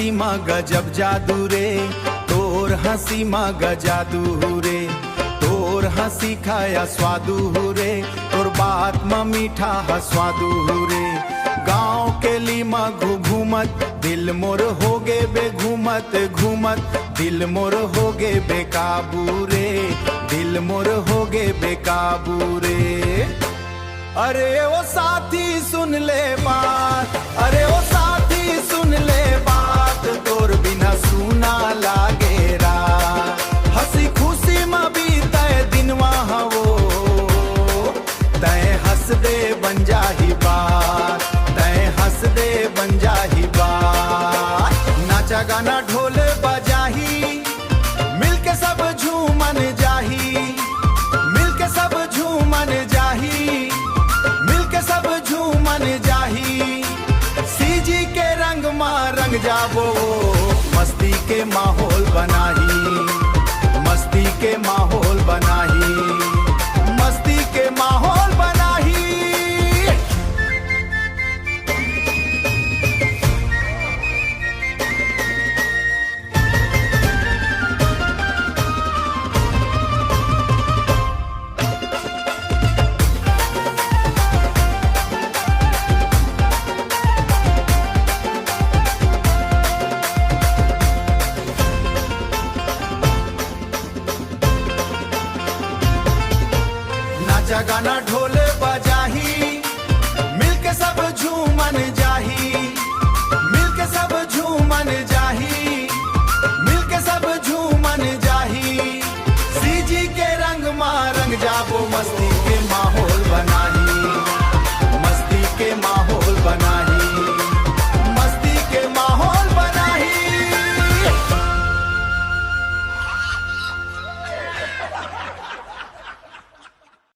हंसी माँ गजब जादू रे, तोर हंसी माँ गजादू रे, तोर हंसी खाया स्वादू रे, तोर बात माँ मीठा हस्वादू रे। गाँव के ली माँ घूमत दिल मोर होगे बेघूमत घूमत, दिल मोर होगे बेकाबू रे, दिल मोर होगे बेकाबू रे। अरे ओ साथी सुन ले बात, अरे ओ साथी सुन ले बात, तोर बिना सुना लागे रात। हंसी खुशी में बीते दिनवा हवो, तय हंस दे बन जाही बात, तय हंस दे बन जाही बात। नाचा गाना ढोल बजाही, मिलके सब झूमन जाही, मिलके सब झूमन जाही, मिलके सब झूमन जाही। सीजी के रंग माँ रंग जाबो, मस्ती के माहौल